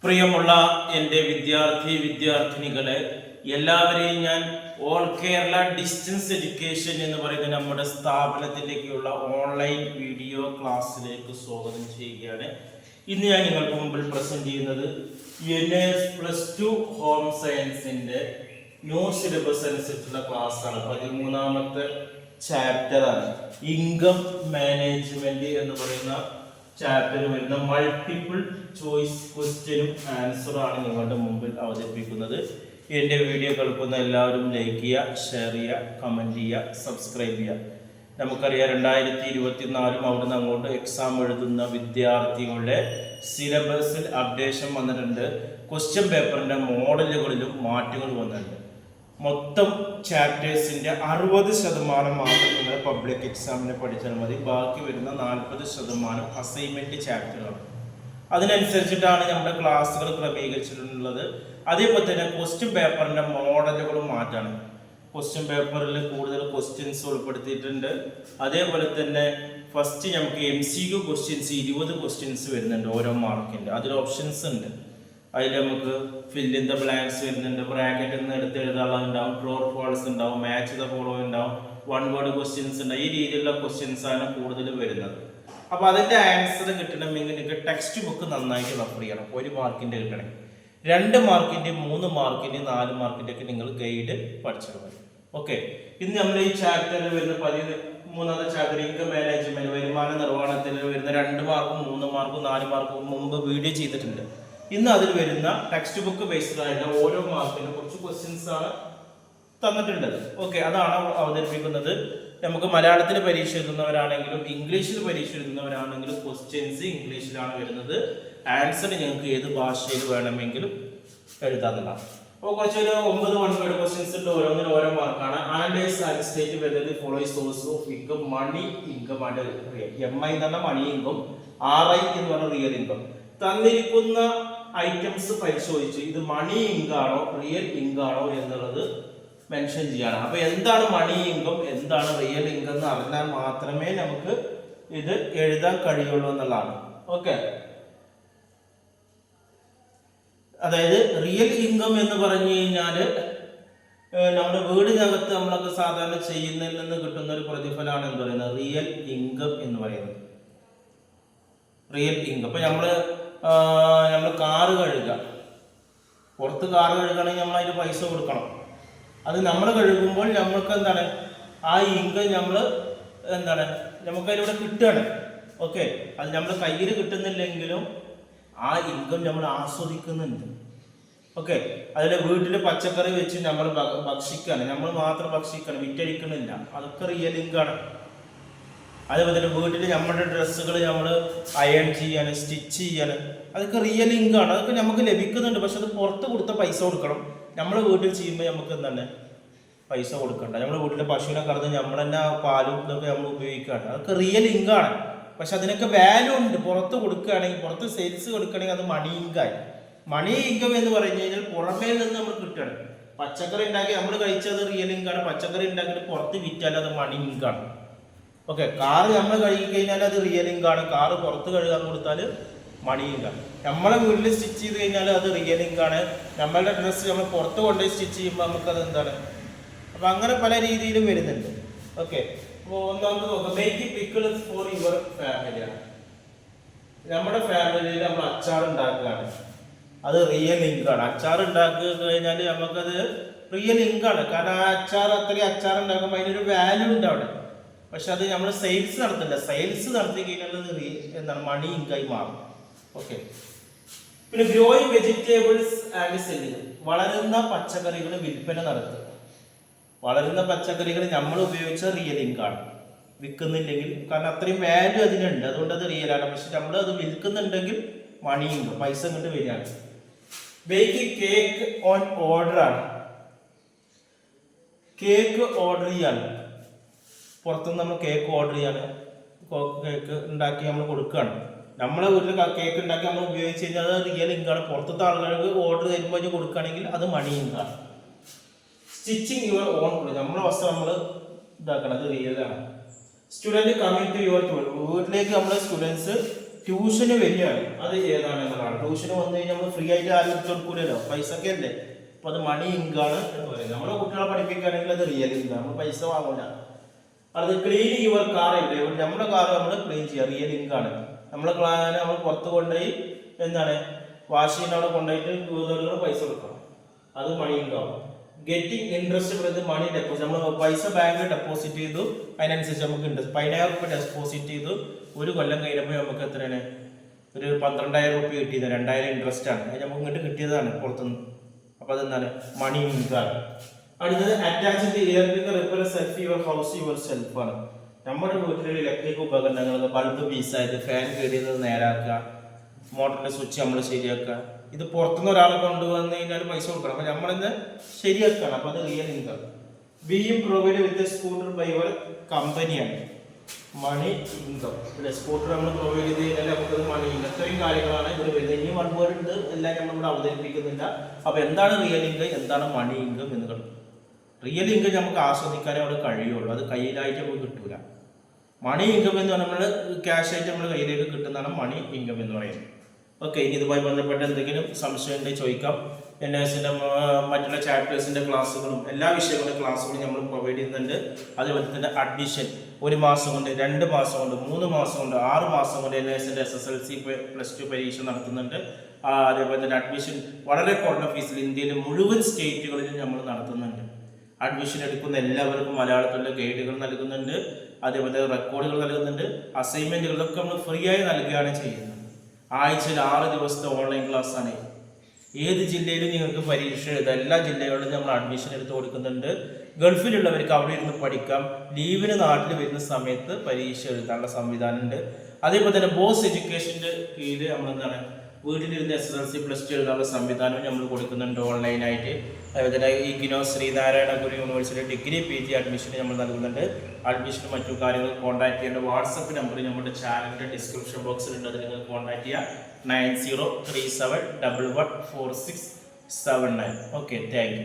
പ്രിയമുള്ള എൻ്റെ വിദ്യാർത്ഥിനികളെ എല്ലാവരെയും ഞാൻ ഓൾ കേരള ഡിസ്റ്റൻസ് എഡ്യൂക്കേഷൻ എന്ന് പറയുന്ന നമ്മുടെ സ്ഥാപനത്തിലേക്കുള്ള ഓൺലൈൻ വീഡിയോ ക്ലാസ്സിലേക്ക് സ്വാഗതം ചെയ്യുകയാണ്. ഇന്ന് ഞാൻ നിങ്ങൾക്ക് മുമ്പിൽ പ്രസന്റ് ചെയ്യുന്നത് NS+2 ഹോം സയൻസിന്റെ ന്യൂ സിലബസ് അനുസരിച്ചുള്ള ക്ലാസ്സാണ്. 13ാമത്തെ ചാപ്റ്ററാണ് ഇൻകം മാനേജ്മെന്റ് എന്ന് പറയുന്ന ചാപ്റ്ററിൽ വരുന്ന മൾട്ടിപ്പിൾ ചോയ്സ് ക്വസ്റ്റ്യനും ആൻസറും ആണ് നിങ്ങളുടെ മുമ്പിൽ അവതരിപ്പിക്കുന്നത്. എൻ്റെ വീഡിയോ കേൾക്കുന്ന എല്ലാവരും ലൈക്ക് ചെയ്യുക, ഷെയർ ചെയ്യുക, കമൻറ്റ് ചെയ്യുക, സബ്സ്ക്രൈബ് ചെയ്യുക. നമുക്കറിയാം 2024 അവിടുന്ന് അങ്ങോട്ട് എക്സാം എഴുതുന്ന വിദ്യാർത്ഥികളുടെ സിലബസിൽ അപ്ഡേഷൻ വന്നിട്ടുണ്ട്. ക്വസ്റ്റ്യൻ പേപ്പറിൻ്റെ മോഡലുകളിലും മാറ്റങ്ങൾ വന്നിട്ടുണ്ട്. മൊത്തം ചാപ്റ്റേഴ്സിൻ്റെ 60% മാത്രം നിങ്ങൾ പബ്ലിക് എക്സാമിന് പഠിച്ചാൽ മതി. ബാക്കി വരുന്ന 40% അസൈൻമെൻറ്റ് ചാപ്റ്ററാണ്. അതിനനുസരിച്ചിട്ടാണ് നമ്മുടെ ക്ലാസ്സുകൾ ക്രമീകരിച്ചിട്ടുള്ളത്. അതേപോലെ തന്നെ ക്വസ്റ്റ്യൻ പേപ്പറിൻ്റെ മോഡലുകളും മാറ്റാണ്. ക്വസ്റ്റ്യൻ പേപ്പറിൽ കൂടുതൽ ക്വസ്റ്റ്യൻസ് ഉൾപ്പെടുത്തിയിട്ടുണ്ട്. അതേപോലെ തന്നെ ഫസ്റ്റ് നമുക്ക് MCQ ക്വസ്റ്റ്യൻസ് 20 ക്വസ്റ്റ്യൻസ് വരുന്നുണ്ട് ഓരോ മാർക്കിൻ്റെ. അതിൽ ഓപ്ഷൻസ് ഉണ്ട്. അതിൽ നമുക്ക് ഫിൽ ഇൻ ദ ബ്ലാങ്ക്സ് വരുന്നുണ്ട്, ബ്രാക്കറ്റിൽ നിന്ന് എടുത്ത് എഴുതാനുണ്ടാവും, ട്രൂ ഓർ ഫാൾസ് ഉണ്ടാവും, മാച്ച് ദ ഫോളോ ഉണ്ടാവും, വൺ വേർഡ് ക്വസ്റ്റ്യൻസ് ഉണ്ട്. ഈ രീതിയിലുള്ള ക്വസ്റ്റ്യൻസ് ആണ് കൂടുതൽ വരുന്നത്. അപ്പോൾ അതിൻ്റെ ആൻസർ കിട്ടണമെങ്കിൽ നിങ്ങൾക്ക് ടെക്സ്റ്റ് ബുക്ക് നന്നായിട്ട് റെഫർ ചെയ്യണം. 1 മാർക്കിൻ്റെ കിട്ടണം. 2 മാർക്കിൻ്റെ, 3 മാർക്കിൻ്റെ, 4 മാർക്കിൻ്റെ ഒക്കെ നിങ്ങൾ ഗൈഡ് പഠിച്ചാൽ മതി. ഓക്കെ, ഇന്ന് നമ്മൾ ഈ ചാപ്റ്ററിൽ വരുന്ന 13ാമത്തെ ചാപ്റ്റർ ഇൻകം മാനേജ്മെന്റ്, വരുമാന നിർവഹണത്തിൽ വരുന്ന 2 മാർക്കും 3 മാർക്കും 4 മാർക്കും മുമ്പ് വീഡിയോ ചെയ്തിട്ടുണ്ട്. ഇന്ന് അതിൽ വരുന്ന ടെക്സ്റ്റ് ബുക്ക് ബേസ്ഡ് ആയിട്ട് ഓരോ മാർക്കിനും കുറച്ച് ക്വസ്റ്റ്യൻസ് ആണ് തന്നിട്ടുള്ളത്. ഓക്കെ, അതാണ് അവതരിപ്പിക്കുന്നത്. നമുക്ക് മലയാളത്തിൽ പരീക്ഷ എഴുതുന്നവരാണെങ്കിലും ഇംഗ്ലീഷിൽ പരീക്ഷ എഴുതുന്നവരാണെങ്കിലും ക്വസ്റ്റ്യൻസ് ഇംഗ്ലീഷിലാണ് വരുന്നത്. ആൻസർ ഞങ്ങൾക്ക് ഏത് ഭാഷയിൽ വേണമെങ്കിലും എഴുതാവുന്നതാണ്. അപ്പോൾ കുറച്ചൊരു 9 വൺ വേർഡ് ക്വസ്റ്റ്യൻസ് ഉണ്ട്. ഓരോന്നിനും ഓരോ മാർക്കാണ്. Analyse and state whether the following source of income, money income and real. MI എന്ന് പറഞ്ഞാൽ മണി ഇൻകം, RI എന്ന് പറഞ്ഞാൽ റിയൽ ഇൻകം. തന്നിരിക്കുന്ന ഐറ്റംസ് പരിശോധിച്ച് ഇത് മണി ഇൻകം ആണോ റിയൽ ഇൻകം ആണോ എന്നുള്ളത് മെൻഷൻ ചെയ്യണം. അപ്പൊ എന്താണ് മണി ഇൻകം, എന്താണ് റിയൽ ഇൻകം എന്ന് അറിഞ്ഞാൽ മാത്രമേ നമുക്ക് ഇത് എഴുതാൻ കഴിയുള്ളൂ എന്നുള്ളതാണ്. ഓക്കെ, അതായത് റിയൽ ഇൻകം എന്ന് പറഞ്ഞു കഴിഞ്ഞാൽ നമ്മുടെ വീടിനകത്ത് നമ്മളൊക്കെ സാധാരണ ചെയ്യുന്നതിൽ നിന്ന് കിട്ടുന്ന ഒരു പ്രതിഫലമാണ് എന്ന് പറയുന്നത് റിയൽ ഇൻകം എന്ന് പറയുന്നത്. റിയൽ ഇൻകം ഇപ്പൊ നമ്മൾ കാറ് കഴുകുക, പുറത്ത് കാറ് കഴുകണമെങ്കിൽ നമ്മൾ അതിന് പൈസ കൊടുക്കണം. അത് നമ്മൾ കഴുകുമ്പോൾ നമ്മൾക്ക് എന്താണ് ആ ഇൻകം നമുക്ക് അതിലൂടെ കിട്ടുകയാണ്. ഓക്കെ, അത് നമ്മൾ കയ്യിൽ കിട്ടുന്നില്ലെങ്കിലും ആ ഇൻകം നമ്മൾ ആസ്വദിക്കുന്നുണ്ട്. ഓക്കെ, അതിൽ വീട്ടിൽ പച്ചക്കറി വെച്ച് നമ്മൾ ഭക്ഷിക്കുകയാണ്, നമ്മൾ മാത്രം ഭക്ഷിക്കണം, വിറ്റഴിക്കണില്ല, അതൊക്കെ റിയൽ ഇൻകാണ്. അതേപോലെ തന്നെ വീട്ടിൽ നമ്മുടെ ഡ്രസ്സുകൾ നമ്മൾ അയൺ ചെയ്യാൻ, സ്റ്റിച്ച് ചെയ്യാൻ, അതൊക്കെ റിയൽ ഇൻകാണ്. അതൊക്കെ നമുക്ക് ലഭിക്കുന്നുണ്ട്. പക്ഷെ അത് പുറത്ത് കൊടുത്ത പൈസ കൊടുക്കണം. നമ്മൾ വീട്ടിൽ ചെയ്യുമ്പോൾ നമുക്ക് എന്താണ് പൈസ കൊടുക്കണ്ട. നമ്മുടെ വീട്ടിലെ പശുവിനെ കറന്ന് നമ്മൾ തന്നെ പാലും ഇതൊക്കെ നമ്മൾ ഉപയോഗിക്കുകയാണ്. അതൊക്കെ റിയൽ ഇൻകാണ്. പക്ഷെ അതിനൊക്കെ വാല്യൂ ഉണ്ട്. പുറത്ത് കൊടുക്കുകയാണെങ്കിൽ, പുറത്ത് സെയിൽസ് കൊടുക്കുകയാണെങ്കിൽ അത് മണി ഇൻകായി. മണി ഇൻകം എന്ന് പറഞ്ഞു കഴിഞ്ഞാൽ പുറമേ നിന്ന് നമ്മൾ കിട്ടണം. പച്ചക്കറി ഉണ്ടാക്കി നമ്മൾ കഴിച്ചത് റിയൽ ഇൻകാണ്. പച്ചക്കറി ഉണ്ടാക്കിയിട്ട് പുറത്ത് വിറ്റാൽ അത് മണി ഇൻകാണ്. ഓക്കെ, കാറ് നമ്മൾ കഴുകി കഴിഞ്ഞാൽ അത് റിയൽ ഇൻകാണ്. കാറ് പുറത്ത് കഴുകാൻ കൊടുത്താൽ മണി ഇൻകാണ്. നമ്മളെ വീട്ടിൽ സ്റ്റിച്ച് ചെയ്ത് കഴിഞ്ഞാൽ അത് റിയൽ ഇൻകാണ്. നമ്മളുടെ ഡ്രസ്സ് നമ്മൾ പുറത്ത് കൊണ്ടുപോയി സ്റ്റിച്ച് ചെയ്യുമ്പോൾ നമുക്കത് എന്താണ്. അപ്പം അങ്ങനെ പല രീതിയിലും വരുന്നുണ്ട്. ഓക്കെ, അപ്പോൾ ഒന്നാമത് നോക്കാം, മേക്ക് പിക്കിൾസ് ഫോർ യുവർ ഫാമിലിയാണ്. നമ്മുടെ ഫാമിലിയിൽ നമ്മൾ അച്ചാർ ഉണ്ടാക്കുകയാണ്, അത് റിയൽ ഇൻകാണ്. അച്ചാർ ഉണ്ടാക്കി കഴിഞ്ഞാൽ നമുക്കത് റിയൽ ഇൻകാണ്. കാരണം ആ അച്ചാർ ഉണ്ടാക്കുമ്പോൾ അതിനൊരു വാല്യൂ ഉണ്ട് അവിടെ. പക്ഷെ അത് നമ്മൾ സെയിൽസ് നടത്തില്ല. സെയിൽസ് നടത്തി കഴിഞ്ഞാൽ എന്താണ് മണി ഇൻകായി മാറും. ഓക്കെ, പിന്നെ ഗ്രോയിങ് വെജിറ്റബിൾസ് ആൻഡ് സെല്ലിങ്, വളരുന്ന പച്ചക്കറികൾ വിൽപ്പന നടത്തുക. വളരുന്ന പച്ചക്കറികൾ നമ്മൾ ഉപയോഗിച്ച റിയൽ ഇൻകാണ്. വിൽക്കുന്നില്ലെങ്കിൽ, കാരണം അത്രയും വാല്യൂ അതിനുണ്ട്, അതുകൊണ്ട് അത് റിയലാണ്. പക്ഷെ നമ്മൾ അത് വിൽക്കുന്നുണ്ടെങ്കിൽ മണി ഇൻകം, പൈസ ഇങ്ങോട്ട് വരികയാണ്. ബേക്കിംഗ് കേക്ക് ഓൺ ഓർഡർ ആണ്. കേക്ക് ഓർഡർ ചെയ്യാണ്. പുറത്തുനിന്ന് നമ്മൾ കേക്ക് ഓർഡർ ചെയ്യാണ്, കേക്ക് ഉണ്ടാക്കി നമ്മൾ കൊടുക്കുകയാണ്. നമ്മളെ വീട്ടിൽ കേക്ക് ഉണ്ടാക്കി നമ്മൾ ഉപയോഗിച്ച് കഴിഞ്ഞാൽ അത് റിയൽ ഇൻകാണ്. പുറത്തത്തെ ആളുകൾക്ക് ഓർഡർ തരുമ്പോൾ കൊടുക്കുകയാണെങ്കിൽ അത് മണി ഇൻകാണ്. സ്റ്റിച്ചിങ് യുവർ ഓൺ ക്ലോത്ത്, നമ്മളെ വസ്ത്രം നമ്മൾ ഇതാക്കണം, അത് റിയലാണ്. സ്റ്റുഡൻറ്റ് കമ്മിങ് ടു യുവർ വീട്ടിലേക്ക് നമ്മൾ സ്റ്റുഡൻസ് ട്യൂഷന് വരികയാണ്, അത് ഏതാണെന്നുള്ളതാണ്. ട്യൂഷന് വന്നു കഴിഞ്ഞാൽ നമ്മൾ ഫ്രീ ആയിട്ട് ആരും എടുത്തു കൊടുക്കൂലല്ലോ, പൈസ ഒക്കെ അല്ലേ. അപ്പൊ അത് മണി ഇങ്കാണ് എന്ന് പറയുന്നത്. നമ്മളെ കുട്ടികളെ പഠിപ്പിക്കുകയാണെങ്കിൽ അത് റിയൽ ഇങ്കാണ്, നമ്മൾ പൈസ വാങ്ങൂല. അത് ക്ലീൻ യുവർ കാർ ഇല്ലേ, നമ്മുടെ കാർ നമ്മൾ ക്ലീൻ ചെയ്യുക, റിയൽ ഇങ്കാണ്. നമ്മൾ പുറത്ത് കൊണ്ടുപോയി എന്താണ് വാഷ് ചെയ്യുന്ന അവിടെ കൊണ്ടുപോയിട്ട് വീടുകളിൽ പൈസ കൊടുക്കണം, അത് മണി ഇങ്കാവും. ഗെറ്റിംഗ് ഇൻട്രസ്റ്റ് പറയുന്നത് മണി ഡെപ്പോസിറ്റ്, നമ്മൾ പൈസ ബാങ്കിൽ ഡെപ്പോസിറ്റ് ചെയ്തു, അതിനനുസരിച്ച് നമുക്ക് ഇൻട്രസ്റ്റ് 10,000 രൂപ ഡെപ്പോസിറ്റ് ചെയ്തു, ഒരു കൊല്ലം കഴിഞ്ഞപ്പോൾ നമുക്ക് എത്രയാണ്, ഒരു 12,000 രൂപ കിട്ടിയത്, 2,000 ഇൻട്രസ്റ്റ് ആണ്, അത് നമുക്ക് ഇങ്ങോട്ട് കിട്ടിയതാണ് പുറത്തുനിന്ന്. അപ്പൊ അതെന്താണ് മണി ഇൻകാണ്. അടുത്തത് attached electrical repair self your house your self ആണ്. നമ്മുടെ വീട്ടിലുള്ള ഇലക്ട്രിക് ഉപകരണങ്ങൾ, ബൾബ് പീസായത്, ഫാൻ കേടിയത് നേരാക്കുക, മോട്ടറിന്റെ സ്വിച്ച് നമ്മൾ ശരിയാക്കുക. ഇത് പുറത്തുനിന്ന് ഒരാളെ കൊണ്ടുവന്ന് കഴിഞ്ഞാൽ പൈസ കൊടുക്കണം, അപ്പൊ നമ്മളിന്ന് ശരിയാക്കണം. അപ്പൊ അത് real income. Being provide with scooter by your കമ്പനിയാണ് മണി ഇൻകം. അല്ലെ, സ്കൂട്ടർ നമ്മൾ പ്രൊവൈഡ് ചെയ്ത് കഴിഞ്ഞാൽ നമുക്കത് മണി ഇൻകം. ഇത്രയും കാര്യങ്ങളാണ് ഇതിൽ വരുന്നത്. ഇനി വൺ വേർഡ് ഉണ്ട്, എല്ലാം നമ്മളിവിടെ അവതരിപ്പിക്കുന്നില്ല. അപ്പൊ എന്താണ് റിയൽ ഇൻകം, എന്താണ് മണി ഇൻകം എന്ന് കണ്ടു. റിയൽ ഇൻകം നമുക്ക് ആസ്വദിക്കാനേ അവിടെ കഴിയുള്ളൂ, അത് കയ്യിലായിട്ട് നമുക്ക് കിട്ടൂല. മണി ഇൻകം എന്ന് പറഞ്ഞാൽ നമ്മൾ ക്യാഷ് ആയിട്ട് നമ്മൾ കയ്യിലേക്ക് കിട്ടുന്നതാണ് മണി ഇൻകം എന്ന് പറയുന്നത്. ഓക്കെ, ഇനി ഇതുമായി ബന്ധപ്പെട്ട എന്തെങ്കിലും സംശയം ഉണ്ടെങ്കിൽ ചോദിക്കാം. NSന്റെ മറ്റുള്ള ചാപ്റ്റേഴ്സിന്റെ ക്ലാസ്സുകളും എല്ലാ വിഷയങ്ങളുടെ ക്ലാസ്സുകളും നമ്മൾ പ്രൊവൈഡ് ചെയ്യുന്നുണ്ട്. അതുപോലെ തന്നെ അഡ്മിഷൻ 1 മാസം കൊണ്ട്, 2 മാസം കൊണ്ട്, 3 മാസം കൊണ്ട്, 6 മാസം കൊണ്ട് NSന്റെ SSLC +2 പരീക്ഷ നടത്തുന്നുണ്ട്. അതേപോലെ തന്നെ അഡ്മിഷൻ വളരെ കുറഞ്ഞ ഫീസിൽ ഇന്ത്യയിലെ മുഴുവൻ സ്റ്റേറ്റുകളിലും നമ്മൾ നടത്തുന്നുണ്ട്. അഡ്മിഷൻ എടുക്കുന്ന എല്ലാവർക്കും മലയാളത്തിലുള്ള ഗൈഡുകൾ നൽകുന്നുണ്ട്, അതേപോലെ റെക്കോർഡുകൾ നൽകുന്നുണ്ട്, അസൈൻമെന്റുകളൊക്കെ നമ്മൾ ഫ്രീ ആയി നൽകുകയാണ് ചെയ്യുന്നത്. ആഴ്ചയിൽ 6 ദിവസത്തെ ഓൺലൈൻ ക്ലാസ് ആണ്. ഏത് ജില്ലയിലും നിങ്ങൾക്ക് പരീക്ഷ എഴുതാം, എല്ലാ ജില്ലകളിലും നമ്മൾ അഡ്മിഷൻ എടുത്ത് കൊടുക്കുന്നുണ്ട്. ഗൾഫിലുള്ളവർക്ക് അവിടെ ഇരുന്ന് പഠിക്കാം, ലീവിന് നാട്ടിൽ വരുന്ന സമയത്ത് പരീക്ഷ എഴുതാനുള്ള സംവിധാനമുണ്ട്. അതേപോലെ തന്നെ ബോസ് എഡ്യൂക്കേഷൻ്റെ കീഴിൽ നമ്മൾ എന്താണ് വീട്ടിലിരുന്ന് SSLC +2 എഴുതാനുള്ള സംവിധാനവും നമ്മൾ കൊടുക്കുന്നുണ്ട് ഓൺലൈനായിട്ട്. അതുപോലെ തന്നെ ഇഗ്നോ ശ്രീനാരായണ ഗുരു യൂണിവേഴ്സിറ്റി ഡിഗ്രി PG അഡ്മിഷൻ നമ്മൾ നൽകുന്നുണ്ട്. അഡ്മിഷനും മറ്റു കാര്യങ്ങൾ കോൺടാക്ട് ചെയ്യേണ്ട വാട്സപ്പ് നമ്പർ നമ്മുടെ ചാനലിൻ്റെ ഡിസ്ക്രിപ്ഷൻ ബോക്സിലുണ്ട്, അത് നിങ്ങൾ കോൺടാക്ട് ചെയ്യുക. 9037114679. Okay, thank you.